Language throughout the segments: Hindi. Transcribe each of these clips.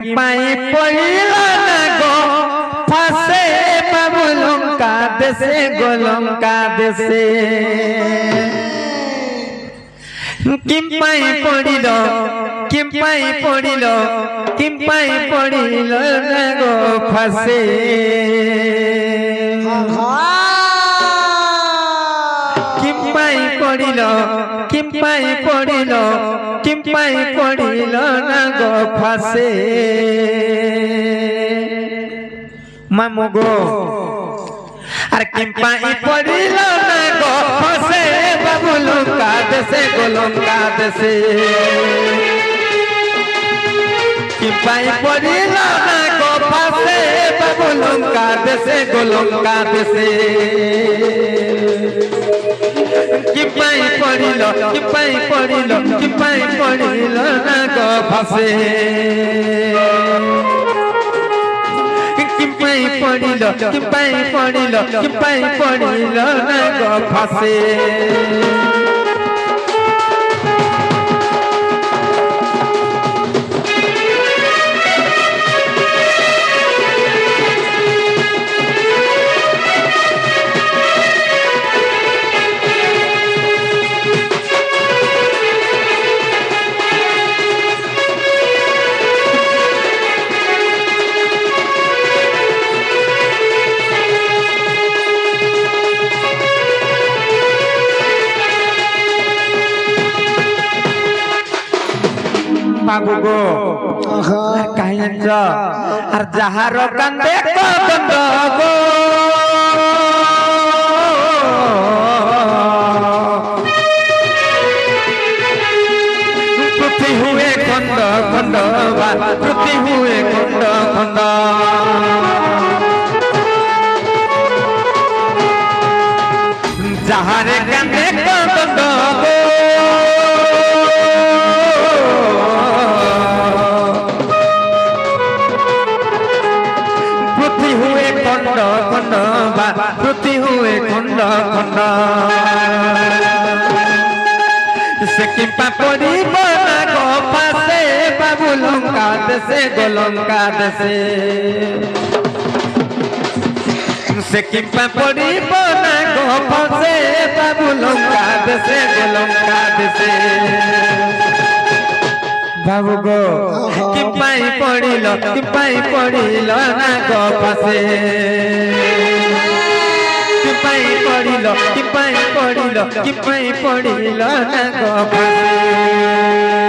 পাই পড়িল না গো ফাঁসে বাবু লঙ্কা দেশে গো লঙ্কা দেশে কিম্পাই পড়িল কিম্পাই পড়িল কিম্পাই পড়িল না গো ফাঁসে কিম্পাই পড়িল কিম্পাই পড়িল কিম্পাই পড়িল না গো ফাঁসে মামু গো আর কিম্পাই পড়িল না গো ফাঁসে বাবু লঙ্কা দেশে গো লঙ্কা দেশে কিম্পাই পড়িল না গো ফাঁসে বাবু লঙ্কা দেশে গো লঙ্কা দেশে কিম্পাই পড়িল কিম্পাই পড়িল কিম্পাই পড়িল না গো ফাঁসে কিম্পাই পড়িল কিম্পাই পড়িল কিম্পাই পড়িল না গো ফাঁসে বাবু গো কাহিনী আর যাহার কান্দে কদন্ড গো প্রতি হুয়ে খন্ড খন্ড প্রতি হুয়ে খন্ড খন্ড যাহারে কান্দে কদন্ড গো প্রতি হুয়ে খন্ড খন্ড সে কিম্পা পড়িব না গো ফাঁসে বাবু লঙ্কা দেশে গো লঙ্কা দেশে সে কিম্পা পড়িব না গো ফাঁসে বাবু লঙ্কা দেশে গো লঙ্কা দেশে বাবু গো কিম্পাই পড়িল কিম্পাই পড়িল না গো ফাঁসে কিম্পাই পড়িল কিম্পাই পড়িল কিম্পাই পড়িল না গো ফাঁসে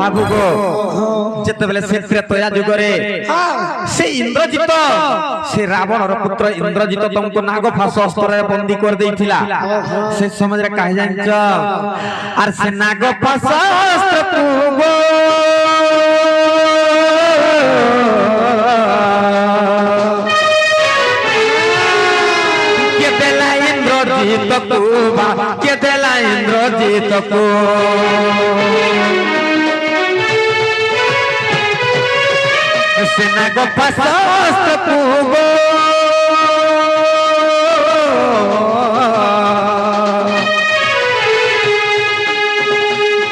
বাবু গো যেତେବେଳେ ସେ ତ୍ରେତୟା ଯୁଗରେ ସେ ଇନ୍ଦ୍ରଜିତ ସେ ରାବଣର ପୁତ୍ର ଇନ୍ଦ୍ରଜିତ ତମକୁ ନାଗ ଫାସ ଅସ୍ତ୍ରରେ ବନ୍ଦୀ କରିଦେଇଥିଲା ସେ ସମୟରେ କାହିଁ ଜାଣିଛ ଆର ସେ ନାଗ ଫାସ ଅସ୍ତ୍ରକୁ ଗో କେ ଦେଲା ଇନ୍ଦ୍ରଜିତକୁ ବା କେ ଦେଲା ଇନ୍ଦ୍ରଜିତକୁ ସେ ନାଗ ଫାସ ଅସ୍ତ୍ରକୁ ଗো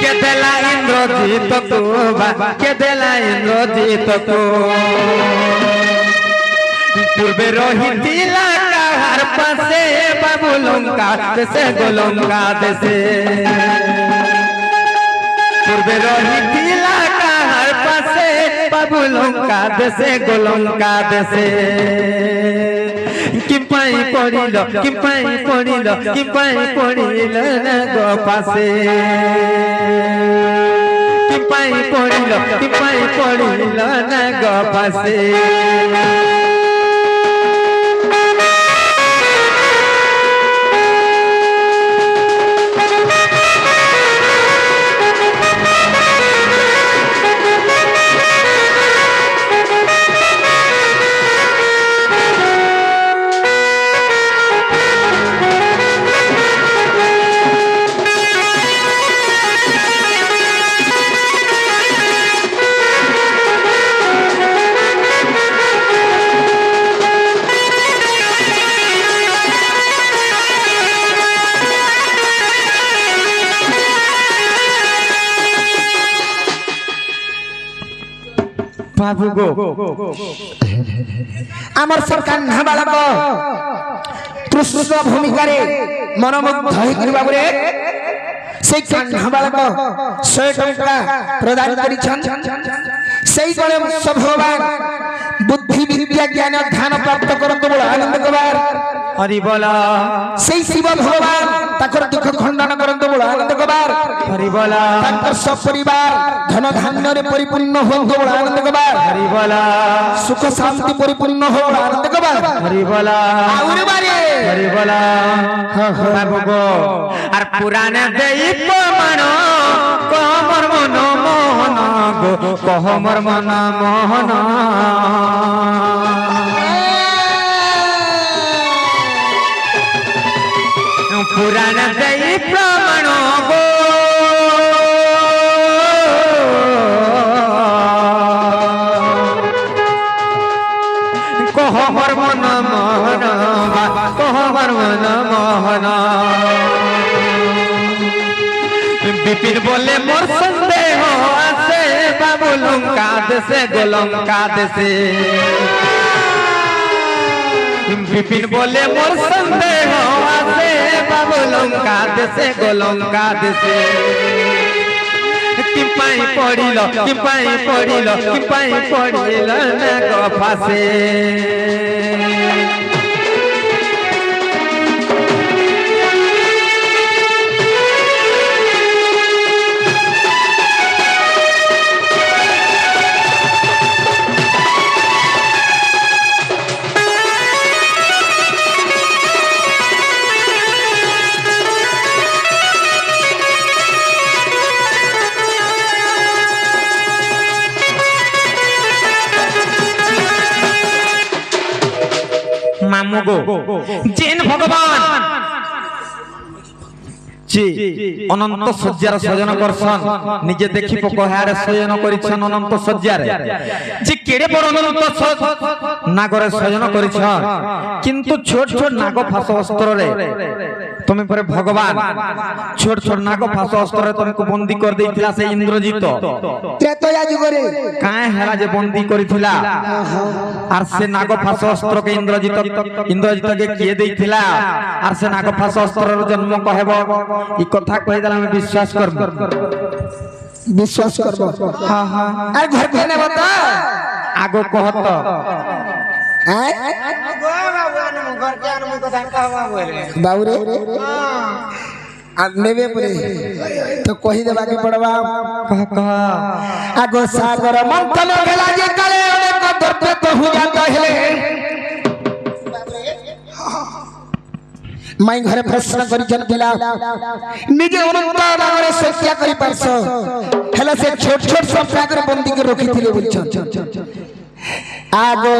କେ ଦେଲା ଇନ୍ଦ୍ରଜିତକୁ କେ ଦେଲା ଇନ୍ଦ୍ରଜିତକୁ ପୂର୍ବେ ରହିଥିଲା କାହାର ପାଶେ ବାବୁ ଲଙ୍କା ଦେଶେ ଗো ଲଙ୍କା ଦେଶେ ପୂର୍ବେ ରହିଥିଲା କାହାର ପାଶେ বাবু লঙ্কা দেশে গো লঙ্কা দেশে কিম্পাই পড়িল কিম্পাই পড়িল কিম্পাই পড়িল না গো ফাঁসে কিম্পাই পড়িল কিম্পাই পড়িল না গো ফাঁসে बाबू गो आमर से कान्हा बालक तृष्ण भूमिका रे मनमुग्ध होई बाबू रे से कान्हा बालक 100 टंका प्रदान करिछन सेई कोले भगवान बुद्धि विद्या ज्ञान ध्यान प्राप्त करत बोल आनंद कबार हरि बोला सेई शिव भगवान ताकर दुख खंडन करत बोल आनंद कबार हरि बोला ताकर सब परिवार धन धान्य रे परिपूर्ण हो बोल आनंद कबार हरि बोला सुख शांति परिपूर्ण हो आनंद कबार हरि बोला आउरे बारे हरि बोला बाबू गो आर पुराने देई पमानो कमर मन मोहन गो कहमर मन मोहन पुराने देई प्रमाण गो कहमर मन मोहन कहमर मन मोहन विपिन बोले मोर संदेह आसे बाबू लंका देशे गोलंका देशे विपिन बोले मोर संदेह आसे बाबू लंका देशे गोलंका देशे किपाई पड़िल ना गफासे मामू गो जेन भगवान जी अनंत सज्जार सजन करसन निजे देखि पकहारे सजन करिछन अनंत सज्जार जे केड़े बड़ अनंत नागरे सजन करिछन किंतु छोट छोट नाग फास अस्त्र रे तुम पर भगवान छोट छोट नाग फास अस्त्र रे तुमको बंदी कर देइथिला से इंद्रजित त्रेतया युग रे काहे हेला जे बंदी करिथिला आर से नाग फास अस्त्र के इंद्रजित के किए देइथिला आर से नाग फास अस्त्र रो जन्म कहबो ई कथा कहि देला हम विश्वास करबो हां हां अरे घर कहने बता आगो कहत बाबू रे नेबे परे तो कहि देबा के पड़बा कह आगो सागर मंथन गेला जे काले अनेक दर्पे तो हो जाता हेले माई घरे प्रश्न करी जन दिला निजे अनंत नागरे सत्या करी परस हेला से छोट छोट सब सागर बंदी के रखी थिले बोलछ आगो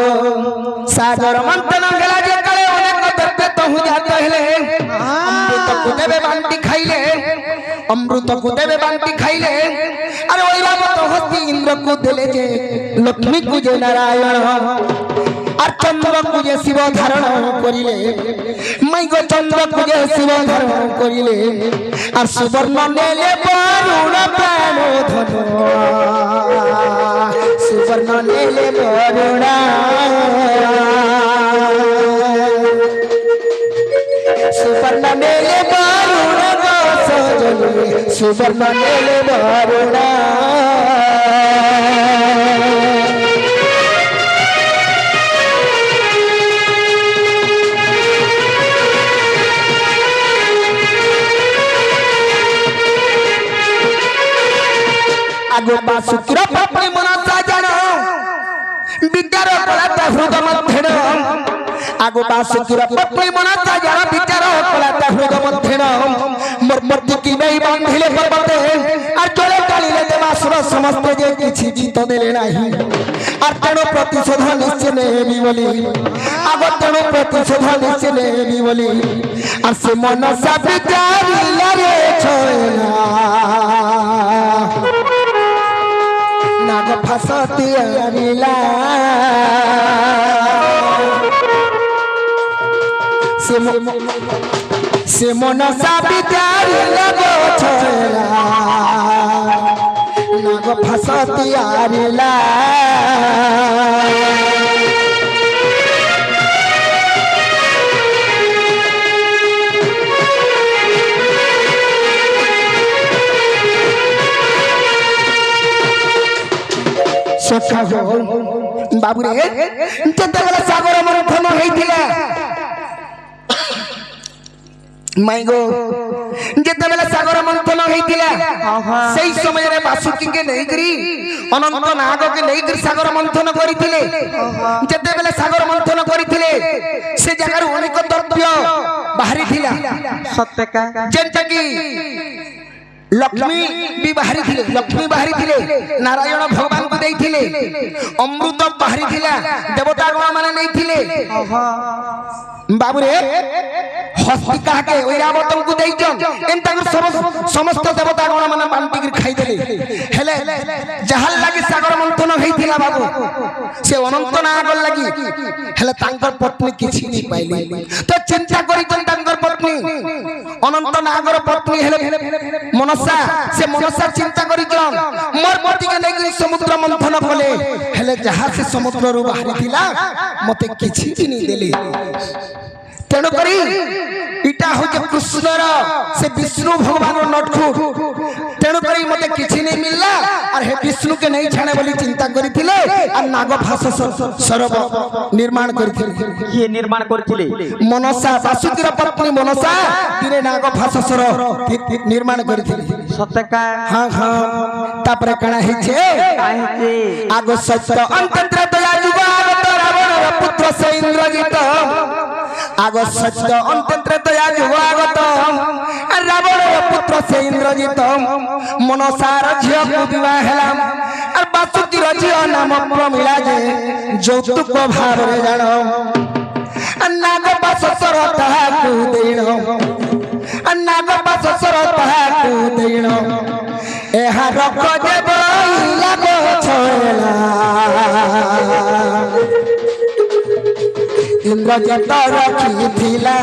सागर मंथन गेला जे काले अनेक दर्पे तो हो जाता हेले अमृत को देबे बांटी खाइले अमृत को देबे बांटी खाइले अरे ओइला तो हस्ती इंद्र को देले जे लक्ष्मी को जे नारायण আর চন্দ্র পূজে শিব ধারণ করিলে মাই গো চন্দ্র পূজে শিব ধারণ করিলে আর সুবর্ণ নেলে বরুণ প্রাণ ধন সুবর্ণ নেলে বরুণ সুবর্ণ নেলে বরুণ গো সজলে সুবর্ণ নেলে বরুণ आगो बासुकिर पत्नी मना साजन विद्यार कलाता हृदय मध्यन आगो बासुकिर पत्नी मना साजन विद्यार कलाता हृदय मध्यन मर्मति की नहीं बांधिले पर्वते और चले डालिले देवासुर समस्त जे किछि जीत देले नाही और तेणु प्रतिशोध निश्चय नेबी बोली आगो तेणु प्रतिशोध निश्चय नेबी बोली और से मनसा विद्यारी लरे छोना नाग फसती अरिला से मन साबितारी लगो छला नाग फास तियारिला सखा हो बाबू रे जेतेबेले सागर मंथन होइथिला माई गो जेतेबेले सागर मंथन होइथिला सेई समय रे बासुकी के नेइकरी अनंत नाग के नेइकरी सागर मंथन करिथिले जेतेबेले सागर मंथन करिथिले से जगह अनेक द्रव्य बाहरी थिला सत्य का जेंटा की लक्ष्मी भी बाहरी थिले लक्ष्मी बाहरी थिले नारायण भगवान को देई थिले अमृत बाहरी थिला देवता गण माने नहीं थिले बाबू रे हस्तिका के ऐरावतम को देई जन एंता समस्त देवता गण माने बांटी के खाई देले हेले जहाल लागि सागर मंथन हेइथिला बाबू से अनंत नाग लागि हेले तांकर पत्नी किछि नहीं पाइली तो चिंता करी जन तांकर पत्नी अनंत नागर पत्नी हेले मनसा से मनसा चिंता करी जन मोर पति के नहीं समुद्र मंथन कले हेले जहां से समुद्र रु बाहरी थिला मते किछि भी नहीं देले तेणु करी इटा हो जे कृष्णर से विष्णु भगवान नटखु तेणु करी मते किछि नहीं मिलला और हे विष्णु के नहीं छाणे बोली चिंता करिथिले और नाग फास सरब निर्माण करिथिले ये निर्माण करथिले मनसा वासुकीर पत्नी मनसा दिने नाग फास सर निर्माण करिथिले सत्य का हां हां तापरे कणा हिचे आगो सत्य अंतंत्र दया जुग आगत रावण पुत्र से इंद्रजित आगो सत्य अंतंत्र दया जुग आगत रावण पुत्र से इंद्रजित मनसार झियो को विवाह हेला और वासुकीर झियो नाम प्रमिला जे जौतुक भाव रे जानो नाग पास सरता को देनो नाग पास सरता को देनो एहा रख जे बइला को छोला इंद्रजित रखिथिला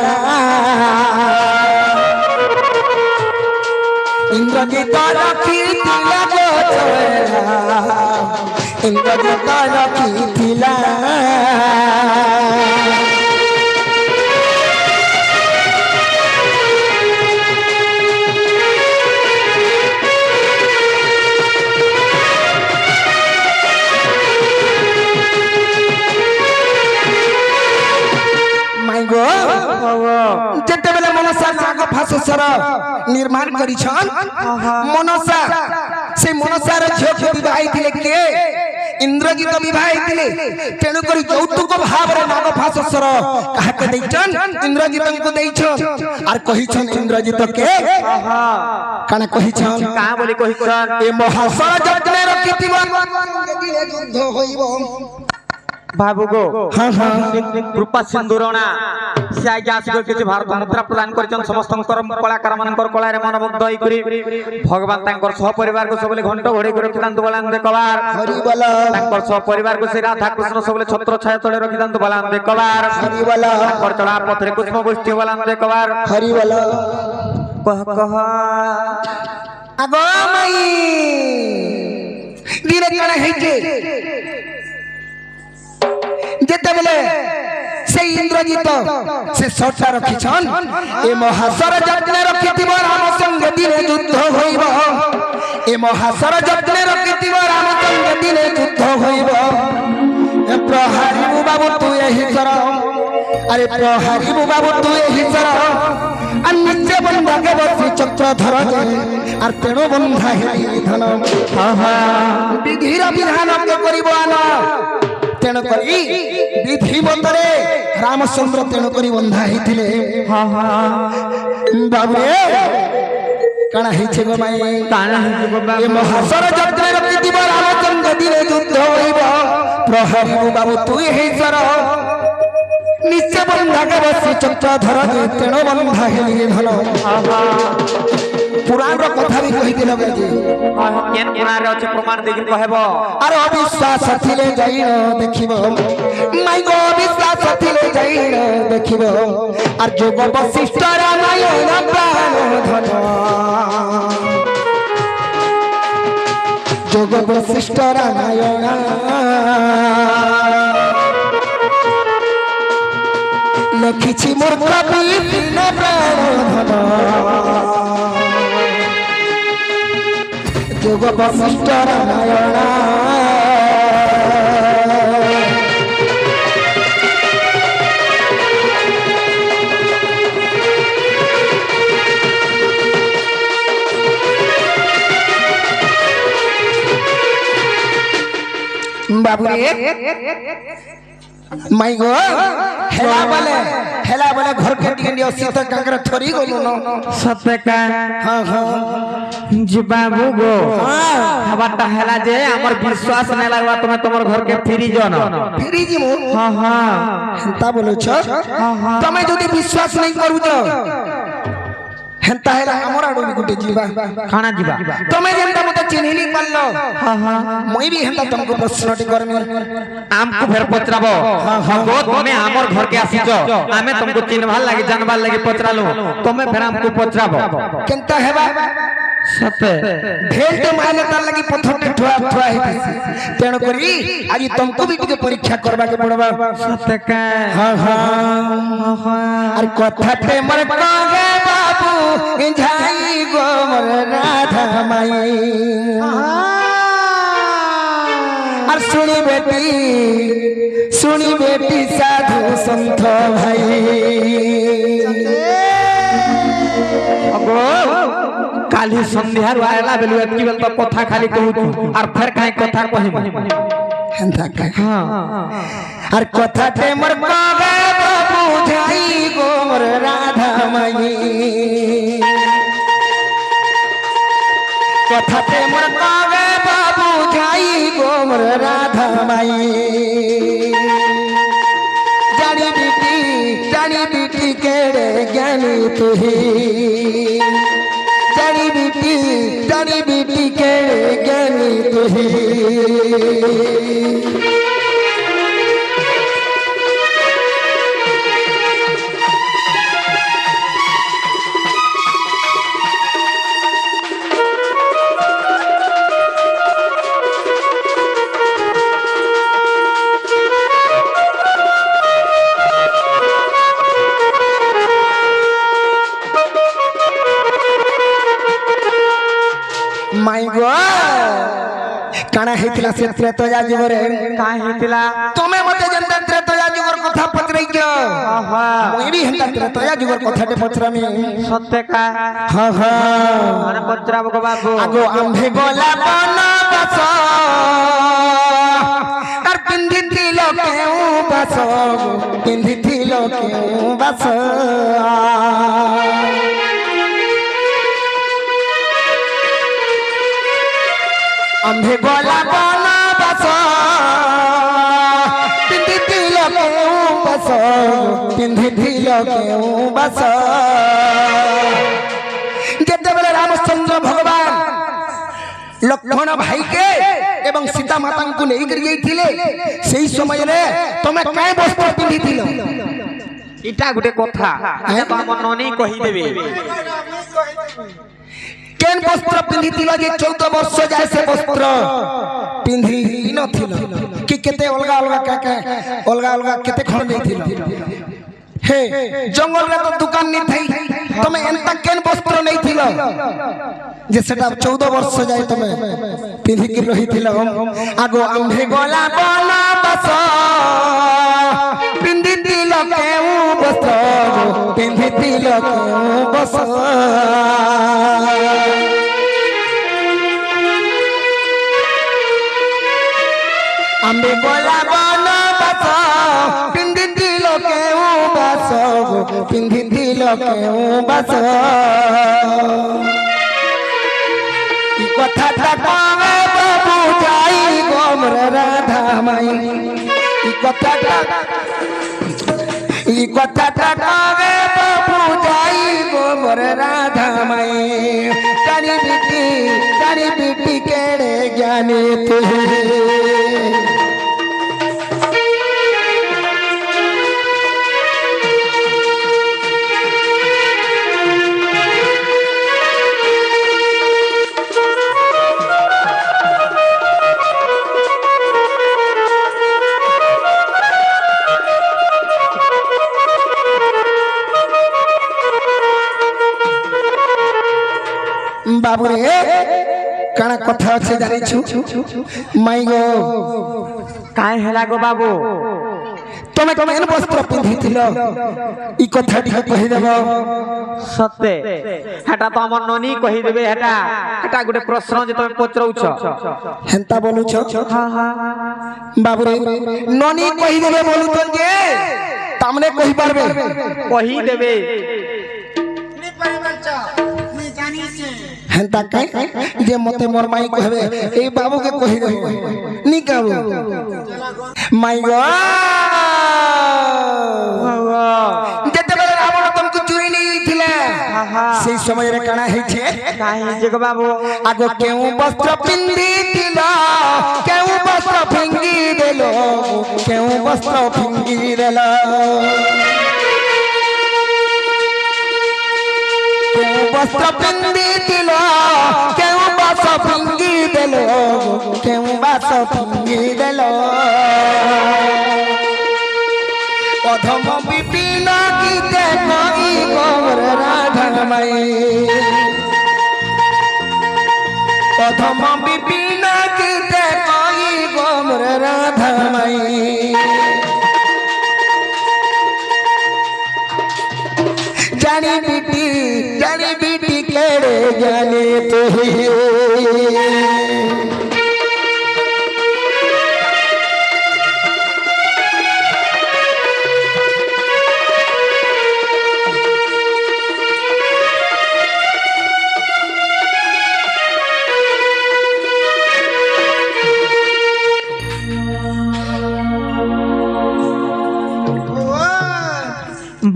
इंद्रजित रखिथिला को छोला इंद्रजित रखिथिला जेतेबेले मनसा नाग फाससर निर्माण करिछन मनसा से मनसार झियो को विवाह थिले के इंद्रजित विवाह थिले तेनु करी जौतुक भाव रे नाग फाससर काहे के दैछन इंद्रजित को दैछन आर कहिछन इंद्रजित के काने कहिछन का बोली कहिछन ए महासर जगने रखितिबा युद्ध होइबो बाबू गो हां हां कृपा सिंदूरणा से आगे आसिक किछि भारत मुद्रा प्रदान करछन समस्त कलाकार मानकर कला रे मनमुग्ध होई करी भगवान तांकर सह परिवार को सबले घंट घोड़े को रखिदांत बलान दे कबार हरि बोला तांकर सह परिवार को श्री राधा कृष्ण सबले छत्र छाया तळे रखिदांत बलान दे कबार हरि बोला तांकर चला पथरे पुष्प पुष्टि बलान दे कबार हरि बोला कह कह आगो माई दिने कणा हेजे जेतेबेले से इंद्रजित से सटा रखिछन ए महासर जगने रखितिब राम संग दिने युद्ध होइब ए महासर जगने रखितिब राम संग दिने युद्ध होइब ए प्रहारी बाबू तू एही कर अरे प्रहारी बाबू तू एही कर आ नित्य बंधा के बसी चक्र धर जे आर तेणु बंधा हे धन हा हा विधिर विधान के करिब आना तेणु करी विधि मतरे रामचंद्र तेणु करी बंधा हेथिले हां हां बाबू काना हेछे गो माई काना हेछे गो बाबू ए महासर जगने रखितिब रामचंद्र दिने युद्ध होइब प्रहरी बाबू तू हे सर निश्चय बंधा के बसी चक्र धर जे तेणु बंधा हेली धन हां हां पुराण रो कथा भी कहि दिलो गे जी केन पुराण रे अछि प्रमाण देखि कहबो अरे अविश्वास थिले जाइनो देखिबो माई गो अविश्वास थिले जाइनो देखिबो आर जोग वशिष्ठ रामायण प्राण धन যোগ বশিষ্ঠ রামায়ণ লিখিছি মোর কবি বিন প্রাণধন যোগ বশিষ্ঠ রামায়ণ बाबू रे माई गो हेला बोले घर के टिके सीता काकर थोड़ी गलो न सत्य का हां हां जी बाबू गो हबाटा हेला जे हमर विश्वास नै लागबा तुमे तमर घर के फिरी जो न फिरी जी मो हां हां ता बोलो छ तमे जदी विश्वास नै करू जो हेंता हेला हमर आडू गुटे जीवा खाना जीवा तमे जेंता मते चिन्हिली पल्लो हां हां मुई भी हेंता तुमको प्रश्नटी करमी आमको फेर पचराबो गो तमे हमर घर के आसी जो आमे तुमको चिन्हवाल लागि जानवाल लागि पचरालो तमे फेर हमको पचराबो केंता हेबा सते भेल ते माने तार लागि पथरटे ठुआ ठुआ हेती तेणु करी आज तुमको भी टिके परीक्षा करबा के पड़बा सते का हां हां अरे कथाटे मर कागे बाबू झाई गो मोर राधा माई और सुनी बेटी साधु संत भाई अगो काली संध्या आयला बेलु एतकी बेल तो कथा खाली कहू और फिर काहे कथा कहि हेंता का हां और कथाटे मर कागे बाबू झाई गो मोर राधा माई कथाटे मोर कागे बाबू झाई गो मोर राधा माई जानी बेटी केड़े ज्ञानी तुही जानी बेटी केड़े ज्ञानी तुही माई गो काना हेतिला से त्रेतया जुगरे का हेतिला तमे मते जनता त्रेतया जुगर कथा पचरई जो आहा मोई भी हेंता त्रेतया जुगर कथाटे पचरामी सत्य का हां हां अरे पचराबो गो बाबू आगो आंभे गोला बना बस और पिंधिथिल केउ बस पिंधिथिल केउ बस आंभे गोला बना बस पिंधिथिल केउ बस पिंधिथिल केउ बस जेतेबेले रामचंद्र भगवान लक्ष्मण भाई के एवं सीता माता को नहीं कर गई थिले सही समय रे तमे काय वस्त्र पिंधी थिलो इटा गुटे कथा आया तो हम ननी कहि देबे केन वस्त्र पिंधी थिलो जे 14 वर्ष जाय से वस्त्र पिंधी न थिलो कि केते अलगा अलगा अलगा केते खण नहीं थिलो हे जंगल रे तो दुकान नहीं थई तमे एंता केन वस्त्र नहीं थिलो जे सेटा 14 वर्ष जाय तमे पिंधी के रही थिलो आगो आंभे गोला बना बस पिंधी थिलो केउ वस्त्र पिंधी थिलो केउ बस आंबे गोला बना बस पिंधी थिलो केउ बस पिंधी थिलो केउ बस कथाटा कावे बाबू जाई गो मोर राधा माई कथाटा कावे बाबू जाई गो मोर राधा माई जानी बेटी केड़े ज्ञानी तू কানা কথা আছে জানিছু মাই গো কাই হেলা গো বাবু তুমি কেন বস্ত্র পিঁধিছিল ই কথা টিকে কহি দেব সত্যি হেটা তো আমার ননি কহি দেবে হেটা হেটা গোটে প্রশ্ন যে তুমি পচরাউছ হেন্তা বলুছ হ্যাঁ হ্যাঁ বাবুরে ননি কহি দেবে বলুছ যে তামনে কহি পারবে কহি দেবে হেন্তা কাই যে মতে মোর মাই কহবে এই বাবুকে কহি দেব নি কাবু মাই গো যেতেবেলে রাবণ তোমাকে চুরি নিয়েছিলে সেই সময় রে কানা হইছে কাই যে গো বাবু আগো কেউ বস্ত্র পিঁধিছিল কেউ বস্ত্র ফিঙ্গি দিল কেউ বস্ত্র ফিঙ্গি দিল কেউ বস্ত্র পিঁধিছিল কেউ বস্ত্র ফিঙ্গি দিল কেউ বস্ত্র ফিঙ্গি দিল অধম বিপিন গীতে কই গৌর রাধামাই অধম বিপিন গীতে কই গৌর রাধামাই জানি বিটি কেড়ে জানে তুই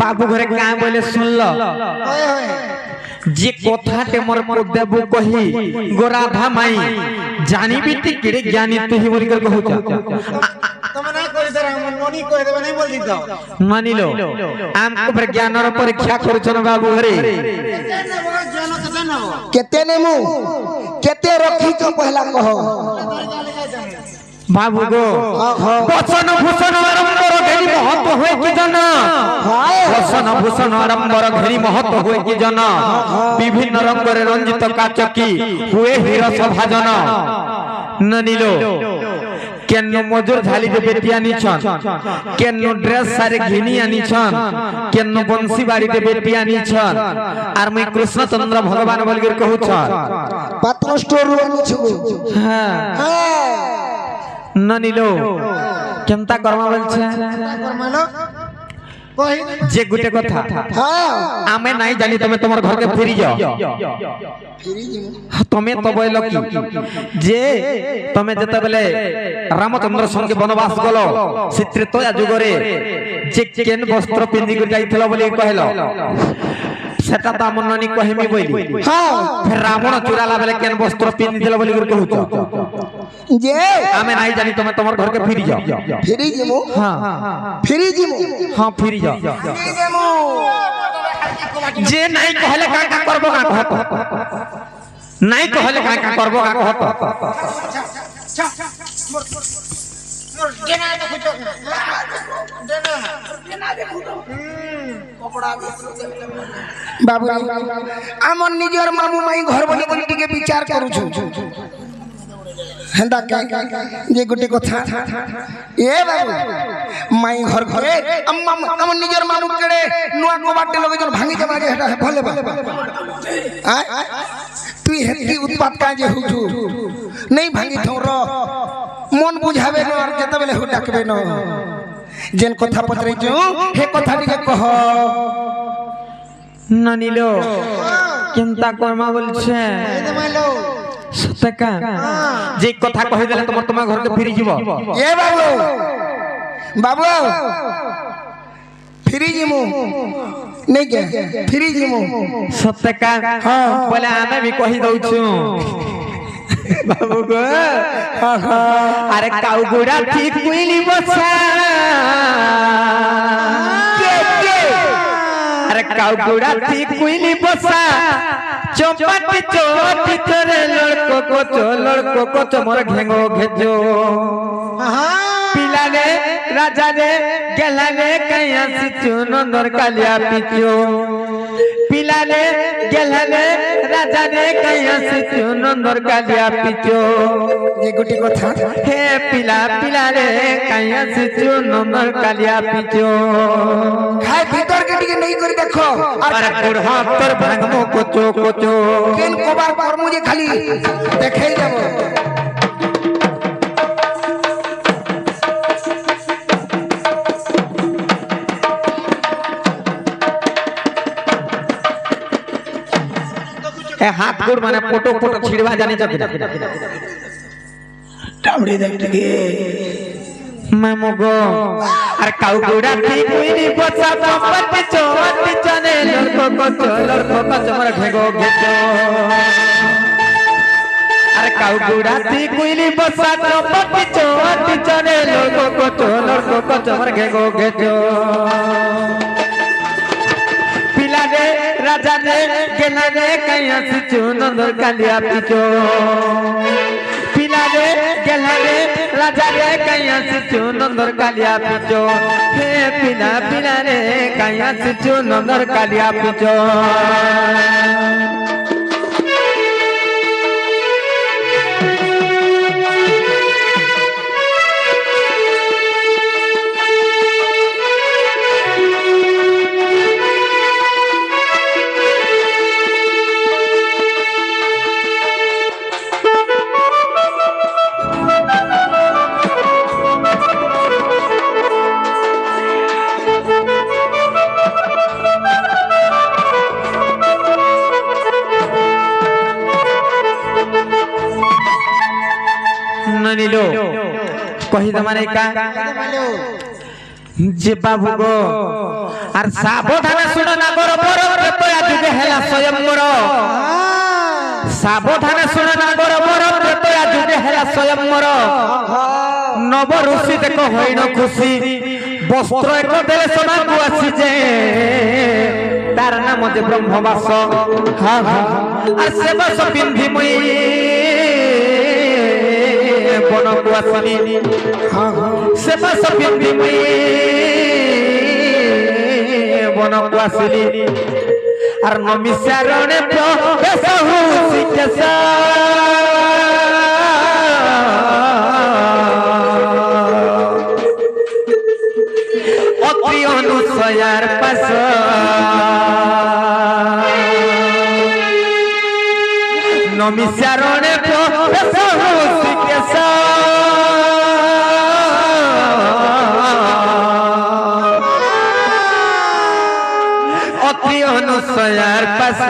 বাবু ঘরে কাঁ বলে শুনল যে কথাতে মোর দেবু কহি গোরাধা মাই জানিবি তি কেড়ে জ্ঞানী তুই বলি করে কহুছ মানিল আম উপরে জ্ঞানর পরীক্ষা করছ না বাবু ঘরে কেতে নেমু কেতে রখিছ পহলা কহ বাবু গো বচন ভূষণ আড়ম্বর ঘেরি মহৎ হয়ে কি জন বচন ভূষণ আড়ম্বর ঘেরি মহৎ হয়ে কি জন বিভিন্ন রঙরে রঞ্জিত কাচকি হুয়ে হিরস ভাজন ননিল কেন মজুর ঝালি দে বেটি আনিছন কেন ড্রেস সারে ঘিনি আনিছন কেন বংশী বাড়ি দে বেটি আনিছন আর মই কৃষ্ণচন্দ্র ভগবান বলগির কহুছ পাত্র স্টোর আনিছু হ্যাঁ ননিল কেমতা কর্মা বলছে যে গুটে কথা আমি নাই জানি তুমি তোমার ঘরকে ফিরি যাও তুমি তো বইল কি যে তুমি যেতেবেলে রামচন্দ্র সঙ্গে বনবাস গল সে ত্রেতয়া যুগরে যে কেন বস্ত্র পিন্ধি করে যাইছিল বলি কহিল সেটা তো আমার নানি কহিমি বইলি রাবণ চুরালা বেলে কেন বস্ত্র পিন্ধিছিল বলি করে কহুছ যে আমি নাই জানি তুমি তোমার ঘরকে ফিরি যাও ফিরি যাবো হ্যাঁ ফিরি যাবো হ্যাঁ ফিরি যাও যে নাই কহলে কা কা করব কা কহ নাই কহলে কা কা করব কা কহ বাবু আমার নিজের মামু মাই ঘর বলি বলি টিকে বিচার করুছু হেন্দা যে গোটে কথা এ বাবু মাই ঘর ঘরে আমার নিজের মামু কেড়ে নুয়া কবাটে লগে জন ভাঙি দেবা যে হেটা ভলে তুই হেতি উৎপাত কাজে হুজু নেই ভাঙি থর মন বুঝাবে ন আর যেতেবেলে হু ডাকবে ন যেন কথা পচরাইছু হে কথা টিকে কহ ননিল কেমতা কর্মা বলছে সতকা যে কথা কই দিলে তোমার তোমার ঘরকে ফিরি যাব এ বাবু বাবু ফিরি জিমু নেই কে ফিরি জিমু সতকা বলে আমি भी কহি দউছু বাবু গো আরে কাউ গুড়া ঠিক কইলি বসা আরে কাউ গুড়া ঠিক কইলি বসা চম্পাটি চোটি তোরে লড়কো কোচ মোর ঘেঙ্গো ঘেজো পিলানে রাজানে গেলানে কাইয়া সিচু নন্দর কালিয়া পিচো পিলালে গেলালে রাজা রে কাইয়া সিচু নন্দর কালিয়া পিচো যে গুটি কথা হে পিলালে কাইয়া সিচু নন্দর কালিয়া পিচো খাই ভিতর কে টিকে নেই করে দেখো আর বুড় হাত তোর ভাঙমো কোচো কোচো কেন কবার কর্ম যে খালি দেখাই যাব हाथ गोड़ माने फोटो फोटो छिड़वा जाने चाहिए टामड़ी देखते के मैं मुगो अरे काउ गोड़ा थी कोई नहीं बचा पंपट चोटी चने लड़को को चमर घेगो घेगो अरे काउ गोड़ा थी कोई नहीं बचा पंपट चोटी चने लड़को को चमर घेगो घेगो पिलाने राजा ने गेलाने कहीं सिचू नंदर कालिया पिचो पिलाने गेलाने राजा ने कहीं सिचू नंदर कालिया पिचो हे पिलाने कहीं सिचू नंदर कालिया पिचो नीलो कही दमाने का जे बाबू गो आर साबधान सुनो ना गोर बोर तो आजुगे हेला स्वयं मोर साबधान सुनो ना गोर बोर तो आजुगे हेला स्वयं मोर नव ऋषि देखो होइनो खुशी वस्त्र एक देले सोना को आसी जे तार नाम जे ब्रह्मवास हां हां आर से बस पिंधी मुई बनो को आसनी हां हां से बस पिंधी मुई बनो को आसनी आर नमिसारणे प्रवेश हुसी केसा अति अनुसयार पास नमिसारणे प्रवेश हुसी केसा अति अनुसयार पास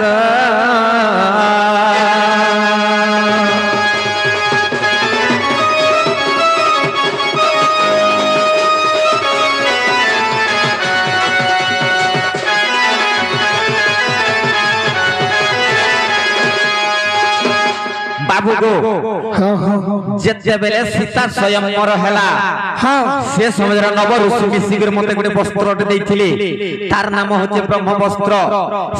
बाबू गो जेते बेले सीता स्वयं मोर हेला हां से समझरा नव ऋषि के शिविर मते गुटे वस्त्र देइथिले तार नाम होचे ब्रह्म वस्त्र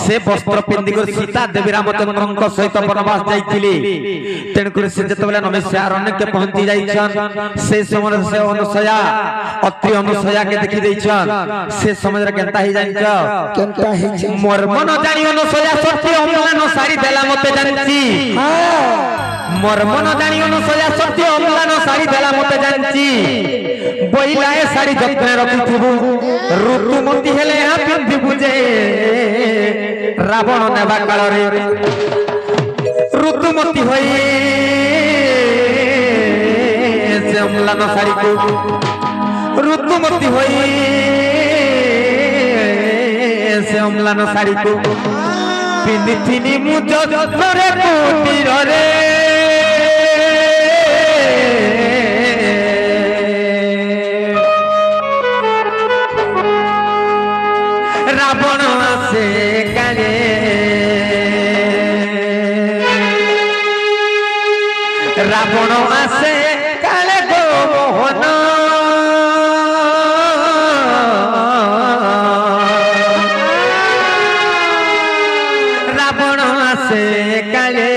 से वस्त्र पिंदी कर सीता देवी रामचंद्रଙ୍କ सहित वनवास जाइथिले तेन कर से जेते बेले नमेश्वरण्य के पहुंची जाइछन से समय से अनुसया अति अनुसया के देखि दैछन से समझरा केनता ही जाइछ केनता है मोर मन जानि अनुसया सत्य अमलान सारी देला मते जानछि हां मोर मन जानी अनुसया सत्य अमलान साड़ी देला मते जानछि बइलाए साड़ी जत्ने रखिथबु ऋतुमती हेले हा पिंधि बुझे रावण नेबा काल रे ऋतुमती होई से अमलान साड़ी को ऋतुमती होई से अमलान साड़ी को पिंधिथिनी मु जत्न रे कुटीर रे रावण से काले रावण से काले गो मोहन रावण से काले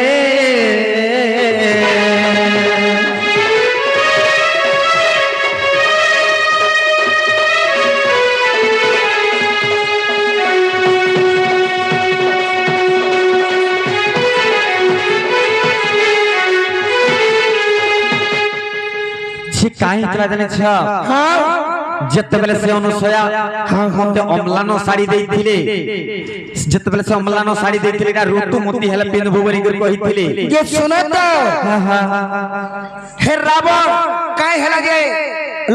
କାହିଁ ଥିଲା ଜାଣିଛ हाँ ଯେତେବେଳେ ସେ ଅନୁସୟା ମତେ ଅମ୍ଲାନ ଶାଢୀ ଦେଇଥିଲେ ଯେତେବେଳେ ସେ ଅମ୍ଲାନ ଶାଢୀ ଦେଇଥିଲେ ଏଟା ଋତୁମତି ହେଲେ ପିନ୍ଧବୁ ବୋଲି କହିଥିଲେ ये सुनो तो हे रावण काहे हला जे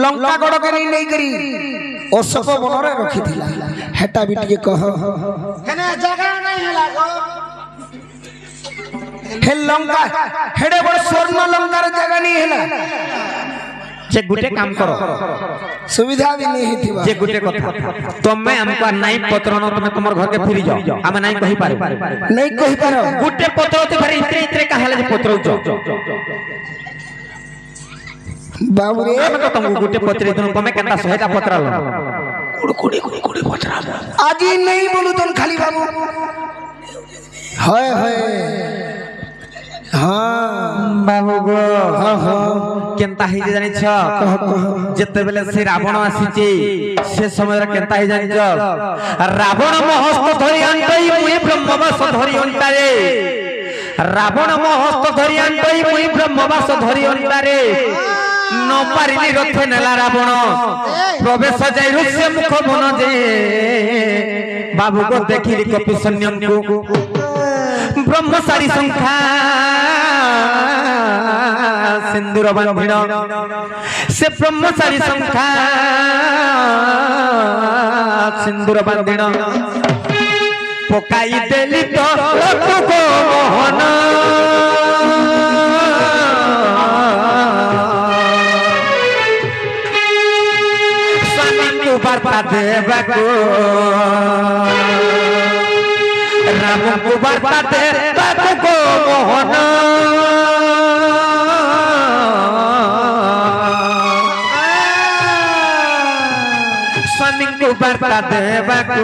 लंका गड़ के नहीं करी अशोक वन रे रखी थिला हेटा भी टिके कह कने जगह नहीं हला गो हे लंका हेडे बड़ स्वर्ण लंका रे जगह नहीं हला जे गुटे काम करो सुविधा भी नहीं थिबा जे गुटे କଥା ତମେ ଆମକୁ ନାଇଁ ପତ୍ର ନ ତମେ ତମର ଘର के फिरी जाओ ଆମେ ନାଇଁ କହି ପାରୁ नहीं कहि पारो गुटे पत्र ते भरे इतरे इतरे काहले जे पत्र उचो बाबू रे ଆମେ ତ ତମକୁ गुटे पत्र दिनु तमे केनता 100टा पत्र लो कुड़ी पत्रा आज ही नहीं बोलू तुम खाली बाबू हाय हाय हाँ बाबू गो हाँ हाँ केनता हि जानि छ जते बेले से रावण आसीचे से समय रे केनता हि जानि छ रावण महस्त धरि अंतई मुई ब्रह्मवास धरि अंतारे रावण महस्त धरि अंतई मुई ब्रह्मवास धरि अंतारे न पारिली रथे नेला रावण प्रवेश जाई ऋष्य मुख बन जे बाबू को देखिली कपि सन्यम को ब्रह्मचारी संख्या सिंदूर बांधिण से ब्रह्मचारी संख्या सिंदूर बांधिण पकाई देली तो लोक मोहन स्वामी को वार्ता देबाको राम को वार्ता देबाको मोहन स्वामी को वार्ता देबाको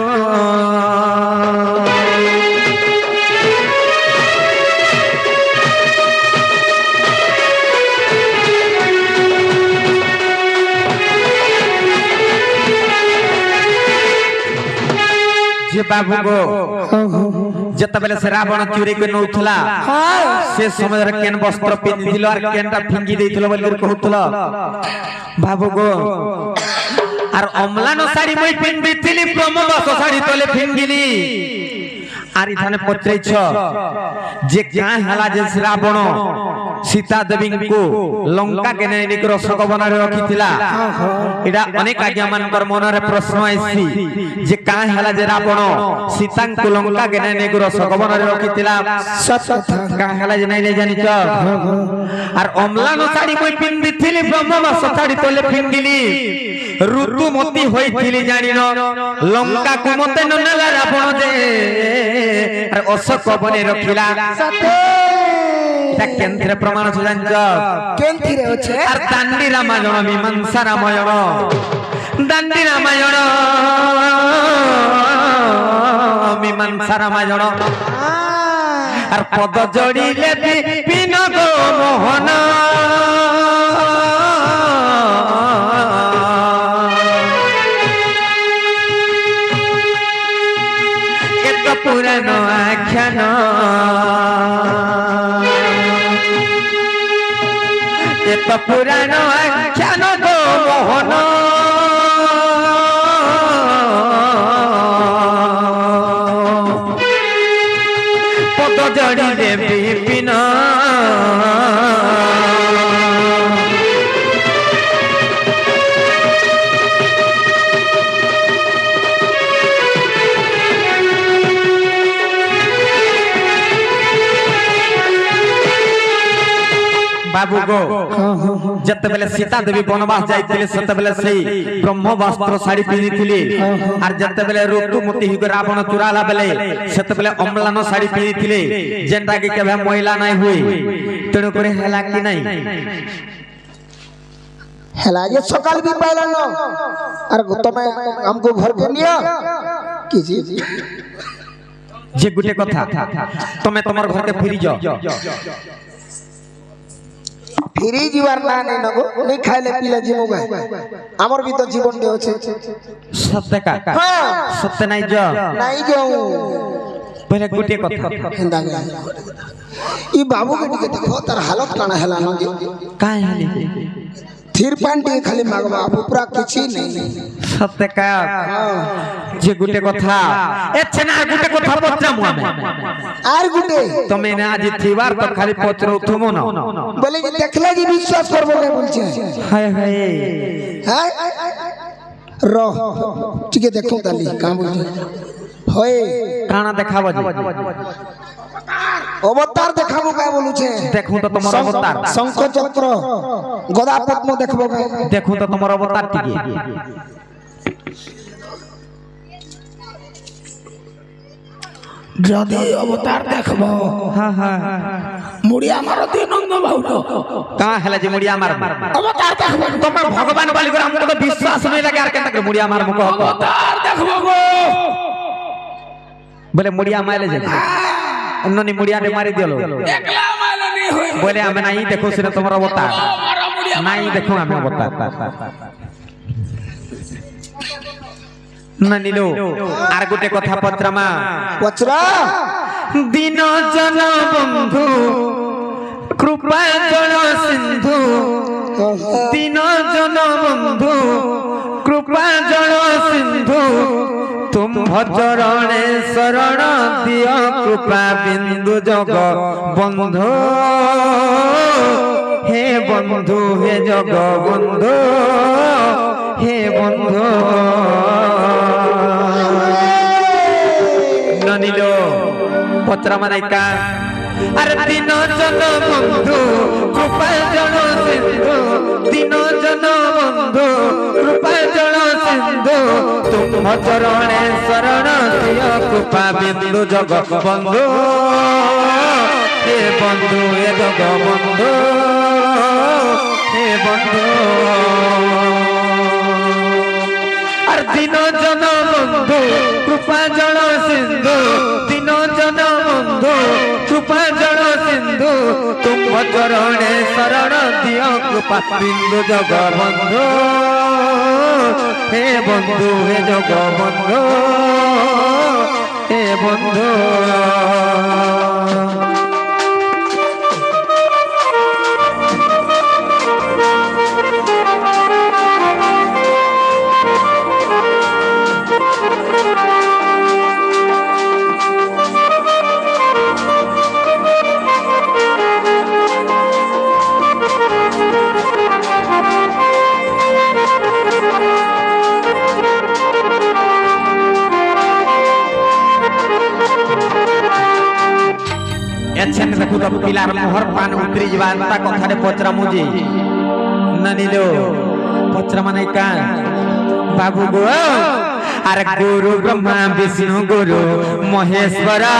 जे बाबू गो जत बेले से रावण चोरी के नउथला से समय रे केन वस्त्र पिंदिलो और केनटा फिंगी देथिलो बोली कहउतलो बाबू गो आर अमलान साड़ी मई पिंदिथिली ब्रह्मवास साड़ी तले फिंगिली आर इथाने पचैछ जे का हला जे रावण सीता देवी को लंका के नैनिक रसक बना रखिथिला एडा अनेक आज्ञा मानकर मन रे प्रश्न आइसी जे का हला जे रावण सीता को लंका के नैनिक रसक बना रखिथिला का हला जे नै जानि छ आर अमलान साड़ी कोई पिंदिथिली ब्रह्मवास साड़ी तले फिंगिली ऋतुमती होइथिली जानिनो लंका को मते ननेला रावण जे आर अशोक बने रखिला केंद्र प्रमाण सुजांज केंथिरे होछे आर दांडी रामायण मीमांसा रामायण दांडी रामायण मीमांसा रामायण आर पद जोड़िले बिपिन गो मोहन एक पुराण आख्यान एक पुराण आख्यान गो मोहन पद जड़िले विपिन बाबू गो जते बेले सीता देवी वनवास जाइतिले सते बेले सेही ब्रह्म वस्त्र साड़ी पिनिथिले आर जते बेले ऋतुमती हिग रावण चुराला बेले सते बेले अम्लान साड़ी पिनिथिले जेंटा के केबे महिला नै हुई तेणु करे हैला कि नै हेला जे सकाल भी पाइला न अरे तमे हमको घर के लिया की चीज जे गुटे कथा तमे तमर घर के फिरी जाओ फिरी जीवार ना नहीं नको नहीं खाइले पीले जीवो गए हमर भी तो जीवन दे होछे सत्य का हां सत्य नै जो नहीं जाऊं पहले गुटे कथा हिंदा ई बाबू के टिके देखो तार हालत काना हैला न जी काहे हाली थीर पान टे खाली मागवा पूरा किछि नहीं सत्य का जे गुटे कथा एछे ना गुटे कथा पचरामु आमे आर गुटे तमे ना आज थिवार तो खाली पचरौ थमो न बोले कि देखला जी विश्वास करबो के बोलछे हाय हाय हाय रह ठीक है देखो ताली का बोलछे होय काना देखाबो जी अवतार देखाबो का बोलुछे देखू तो तमर अवतार शंख चक्र गदा पद्म देखबो का देखू तो तमर अवतार टिके जदि अवतार देखबो हां हां मुड़िया मारो नंद बाउलो का हला जे मुड़िया मार अवतार देखबो तमे भगवान वाली कर हमको तो विश्वास नहीं लगे यार केनता के मुड़िया मार मुको अवतार देखबो गो बोले मुड़िया मारे जे अन्ननी मुड़िया ने मारी दियो एकला माला नहीं होय बोले हमें नहीं देखो सिर्फ तुम्हारा अवतार नहीं देखो हमें अवतार ना नीलो आर गुटे कथा पत्रमा पचरा दिन जन बंधु कृपा जल सिंधु दिन जन बंधु कृपा जल सिंधु तुम भजरणे शरण दियो कृपा बिंदु जग बंधु हे बंधु हे जग बंधु हे बंधु ननिलो पत्रा मानाइका अरे दिन जन बंधु कृपा जल सिंधु दिन जन बंधु कृपा जल सिंधु तुम चरणे शरण दियो कृपा बिंदु जग बंधु हे बंधु हे जग बंधु हे बंधु अरे दिन जन बंधु कृपा जल सिंधु दिन जन बंधु कृपा जल सिंधु तुम चरणे शरण दियो कृपा बिंदु जग बंधु हे बंधु हे जग बंधु हे बंधु एछन देखु तो पिलार मोहर पान उतरी जवानता कथारे पचरा मुजी ननिलो पचरा माने का बाबू गो अरे गुरु ब्रह्मा विष्णु गुरु महेश्वरा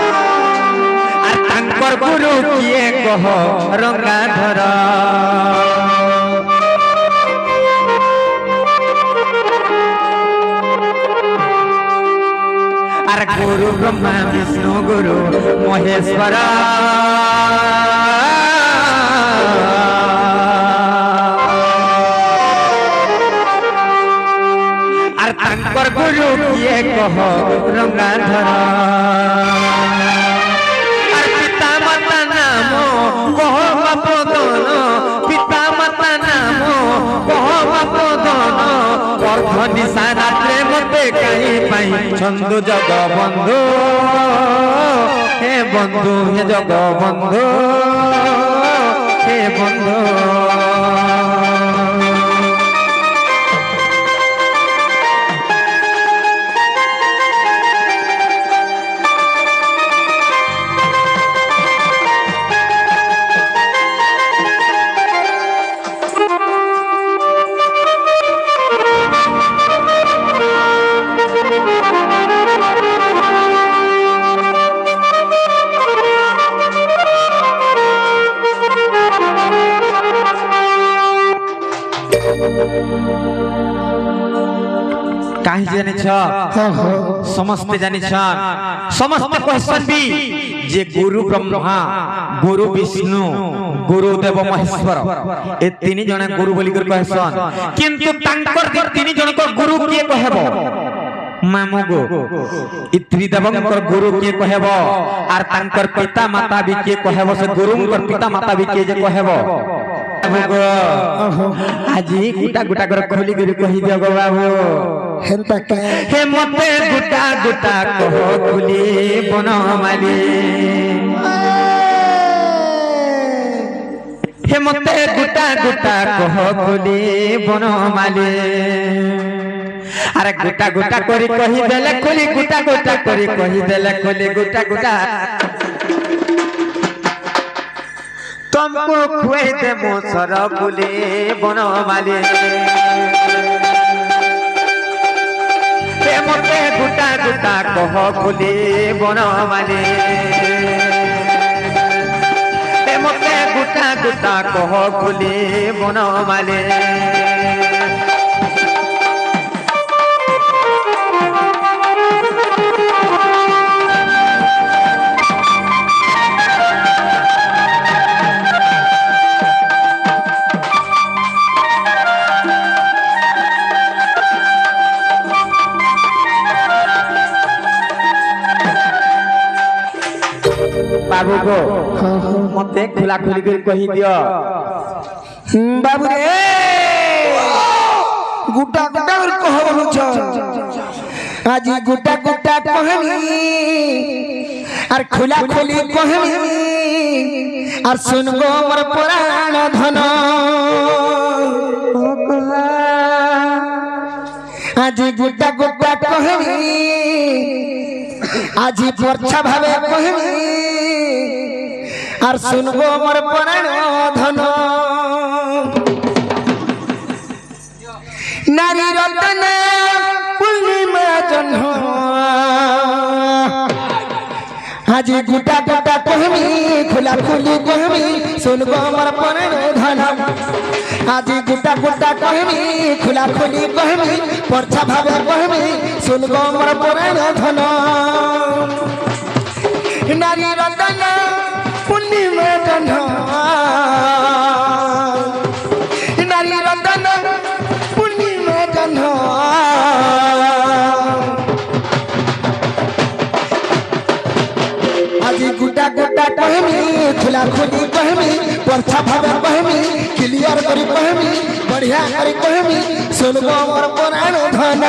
अरे तांकर गुरु किए कह रंगाधर अरे गुरु ब्रह्मा विष्णु गुरु महेश्वर अरे तांकर गुरु किए कह रंगाधर अरे पिता माता नाम कह बापदन पिता माता नाम कह बापदन अर्थ निशा रात्रे मते कहीं पाई छंदु जग बंधु हे बंधु हे जग बंधु हे बंधु काहे जाने छ समस्त जाने छ समस्त क्वेश्चन भी जे गुरु ब्रह्मा गुरु विष्णु गुरु देव महेश्वर ए तीन जने गुरु बोली कर कहसन किंतु तांकर तीन जन को गुरु किए कहबो मामू गो इ त्रिदेवंकर गुरु के कहब आर तांकर पिता माता भी के कहब से गुरुंकर पिता माता भी के जे कहब बाबू आजी गुटा गुटा कर खोली गुरु कहि दियो गो बाबू हेंता के हे मते गुटा गुटा कह खुली बनमाली हे मते गुटा गुटा कह खुली बनमाली अरे गुटा गुटा करी कहि देले खुली गुटा गुटा करी कहि देले खुली गुटा गुटा तुमको खुए दे मोसर खुली बनमाली हे मते गुटा गुटा कह खुली बनमाली हे मते गुटा गुटा कह खुली बनमाली बाबू को मते खुला खुली कर कहि दियो बाबू रे गुटा गुटा और कहबो छ आज गुटा गुटा कहनी और खुला खुली कहनी और सुनगो मोर पुराण धन आज गुटा गुटा कहनी आज पर्छा भावे कहनी और सुनगो मोर पुराण धन नारी रतन पूर्णिमा जन्म आज गुटा गुटा कहमी खुला खुली कहमी सुनगो मोर पुराण धन आज गुटा गुटा कहमी खुला खुली कहमी पर्छा भावे कहमी सुनगो मोर पुराण धन नारी रतन पूर्णिमा जन्म नारी रतन पूर्णिमा जन्म आज गुटा गुटा कहमी खुला खुली कहमी पर्छा भावे कहमी क्लियर करी कहमी बढ़िया करी कहमी सुनगो मोर पुराण धन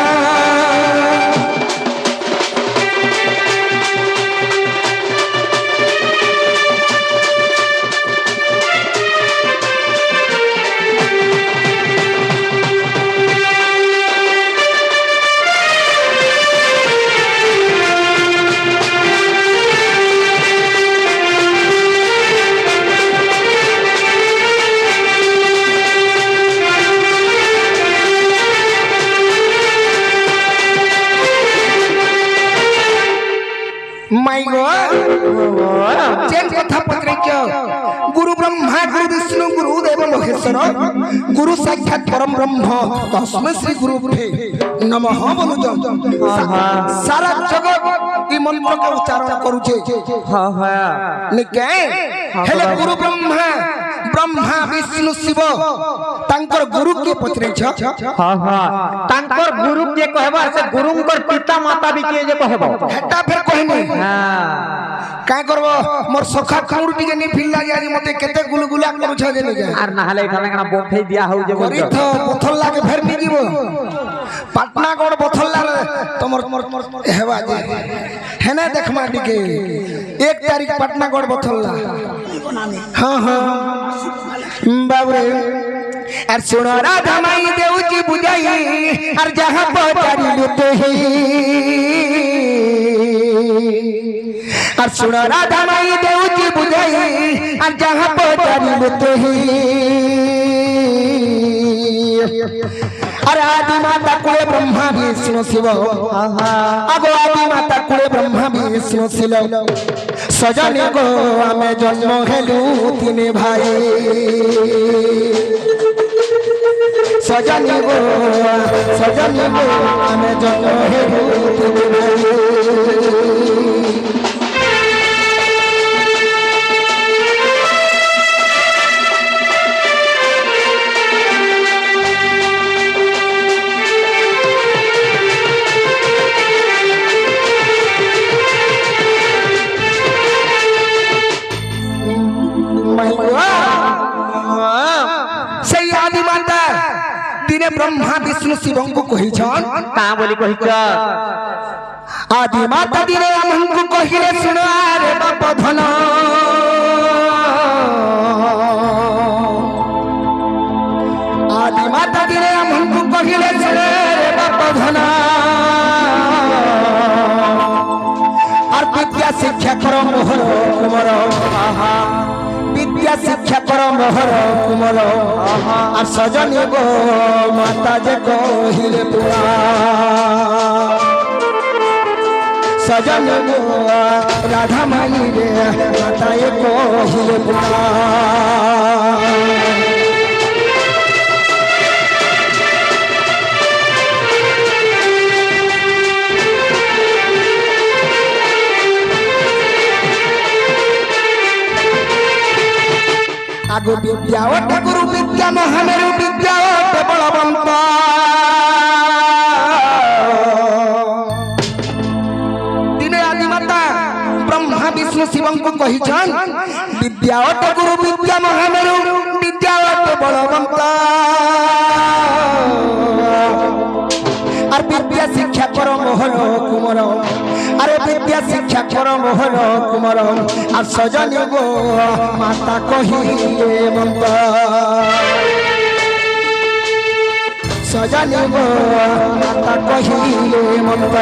कथा पत्र गुरु ब्रह्मा गुरु विष्णु गुरु देव महेश्वर गुरु साक्षात परम ब्रह्म तस्मै श्री गुरु नमः बोलुज सारा जगत ई मंत्र का उच्चारण करूछे हां हां निके हेले गुरु ब्रह्मा ब्रह्मा विष्णु शिव तांकर गुरु के पत्रे छ हां हां तांकर गुरु के कहबा से गुरुंकर पिता माता भी के जे कहबो हेटा फिर कहनी हां काय करबो मोर सखा खाउर टिके नि फिल लागि आज मते केते गुलगुला करू छ देले जा आर नहाले खाना खाना बोफे दिया हो जे करी तो बोथल लागे फेर नि जीवो पटना गड बोथल ला तमर हेबा जे हेना देखमा टिके 1 तारीख पटना गड बोथल ला हां हां बाबरे आर सुनो राधा माई देउची बुझाई आर जहां पहुंचारी लुते ही आर सुनो राधा माई देउची बुझाई आर जहां पहुंचारी लुते ही अरे आदि माता कुले ब्रह्मा विष्णु शिव अगो आदि माता कुले ब्रह्मा विष्णु शिव सजनी गो आमे जन्म हेलु तीने भाई सजनी गो आमे जन्म हेलु तीने भाई दिने ब्रह्मा विष्णु शिव को कहिछन ता बोली कहिछ आदि माता दिने हमको कहिले सुनो रे बाप धन आदि माता दिने हमको कहिले सुनो रे बाप धन और विद्या शिक्षा करो मोहर कुमार विद्या शिक्षा करो मोहर कुमार और सजनी गो माता जे कहिले पुरा सजन राधा माई रे माता ये कहिले पुरा आगो विद्या ओटे गुरु विद्या महामेरु विद्या ओटे बलवंत दिने आदि माता ब्रह्मा विष्णु शिव को कहिछन विद्या ओटे गुरु विद्या महामेरु विद्या ओटे बलवंत और विद्या शिक्षा करो मोहन कुमार अरे विद्या शिक्षा करो मोहन कुमार और सजनी गो माता कहिले मंत सजनी गो माता कहिले मंत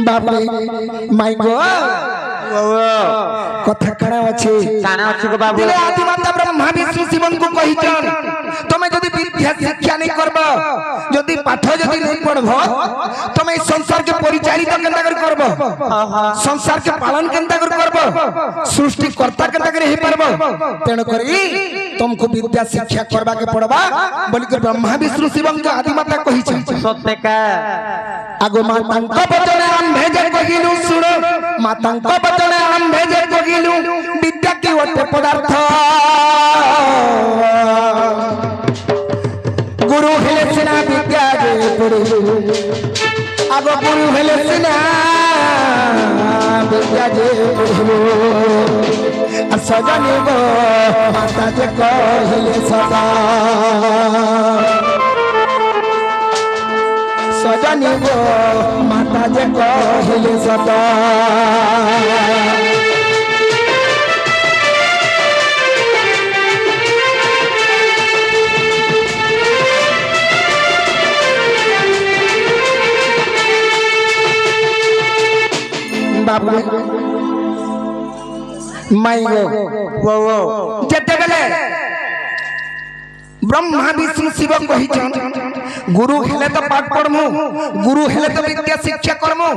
बाबरे माई गो कथा करा अछि काना अछि गो बाबू दिले आदि माता ब्रह्मा विष्णु शिव को कहिछन तमे जदी विद्या शिक्षा नहीं करबो जदी पाठ जदी नहीं पढ़बो तमे संसार के परिचालित केनता कर करबो संसार के पालन केनता कर करबो सृष्टि कर्ता केनता कर हे परबो तेन करी तुमको विद्या शिक्षा करबा के पड़बा बोली कर ब्रह्मा विष्णु शिव को आदि माता कहिछन सत्य का आगो मातांक बचने हम भेजे कहिलु सुनो मातांक बचने हम भेजे कहिलु विद्या की ओटे पदार्थ गुरु हेले सिना विद्या जे पढ़िलु आगो गुरु हेले सिना विद्या जे पढ़िलु आ सजनी गो माता जे कहिले सदा सजनी गो माता जे कहिले सदा बाबू माई गो जेते बेले ब्रह्मा विष्णु शिव कहिछन गुरु हेले तो पाठ पढ़मु गुरु हेले तो विद्या शिक्षा करमु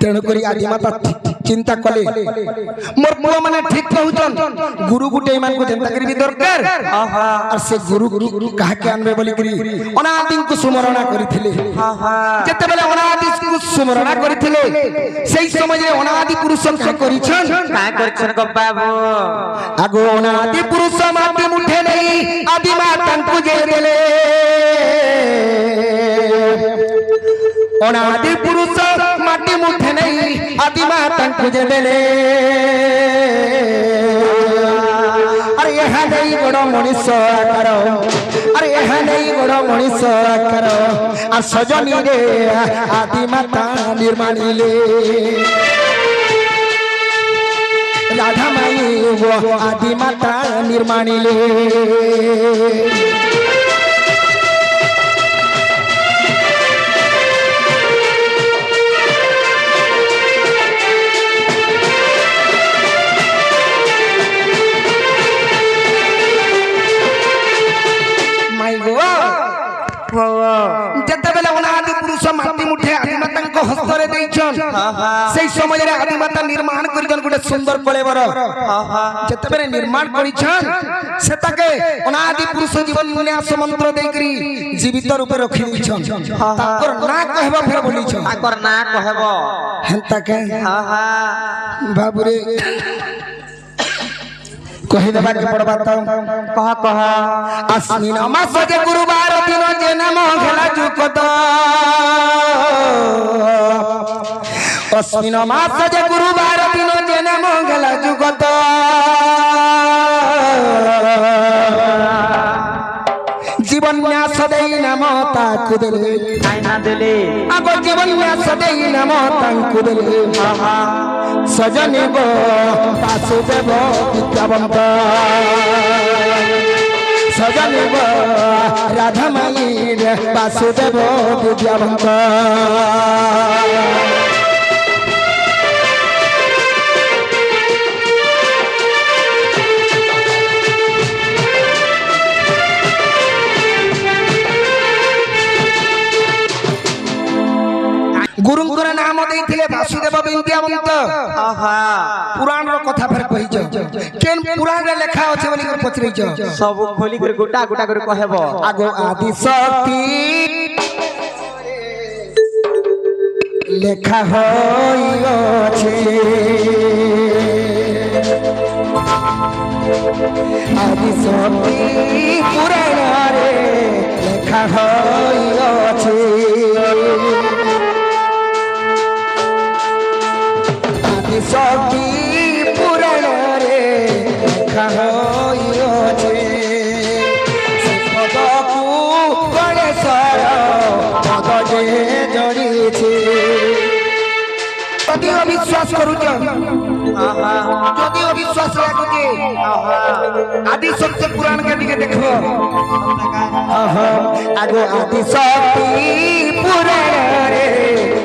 तेणु करी आदि माता चिंता कले मोर पुआ माने ठीक कहउछन गुरु गुटे मान को चिंता करी दरकार और से गुरु कहा के आनबे बोली करी अनादि को सुमरणा करिथिले जेते बेले अनादि को सुमरणा करिथिले सेही समय रे अनादि पुरुष का करिछन गो बाबू आगो अनादि पुरुष माटी मुठे नहीं आदि माता को जे देले अनादि पुरुष माटी मुठे नहीं आदि माता को जे देले अरे यहाँ नहीं बड़ मनीष आकार अरे यहाँ नहीं बड़ मनीष आकार और सजनी रे आदि माता निर्माणिले राधा माई गो आदि माता निर्माणिले जेतेबेले अनादि पुरुष माटी मुठे आदि माता को हस्तरे दैछन सेही समय रे आदि माता निर्माण करिछन गुटे सुंदर कलेबर जेतेबेले निर्माण करिछन सेताके अनादि पुरुष जीवन विन्यास मंत्र देकरी जीवित रूप रखि दैछन ताकर ना कहबो फेर बोलिछन ताकर ना कहबो हेंता के बाबूरे কহি দেবা কি পড়বা তো কহ কহ আশ্বিন মাস যে গুরুবার দিন যে নাম খেলা যুকত আশ্বিন মাস যে গুরুবার দিন যে নাম খেলা যুকত জীবন ন্যাস দেই নাম তাকু দেলে আইনা দেলে আগ জীবন ন্যাস দেই নাম তাকু দেলে সজনী গো বাসুদেব বিদ্যাবন্ত সজনী গো রাধামায়ীর বাসুদেব বিদ্যাবন্ত গুরুଙ୍କର ନାମ ଦେଇଥିଲେ ବାସୁଦେବ ବିଦ୍ୟାବନ୍ତ ପୁରାଣର କଥା ଫେର କହିଛ କେନ୍ ପୁରାଣରେ ଲେଖା ଅଛି ବୋଲି ପଚାରିଛ ସବୁ ଖୋଲି କରି ଗୋଟା ଗୋଟା କରି କହିବ ଆଗ ଆଦି ଶକ୍ତି ଲେଖା ହୋଇଅଛି ଆଦି ଶକ୍ତି ପୁରାଣରେ ଲେଖା ହୋଇଅଛି শক্তি পুরাণরে লেখা হইছে সে পদকু গণেশর পদে জড়িছে যদি অবিশ্বাস করুছ যদি অবিশ্বাস লাগুছে আদি শক্তি পুরাণ কে দিকে দেখব আগ আদি শক্তি পুরাণরে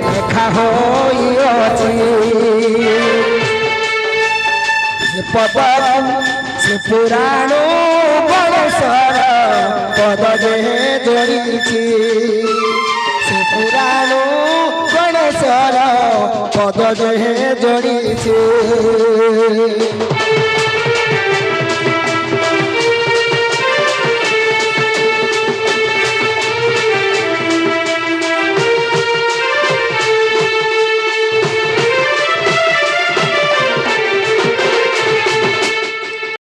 লেখা হইছে পদ সে পুরাণ গণেশর পদে জড়িছি সে পুরাণ গণেশর পদে জড়িছি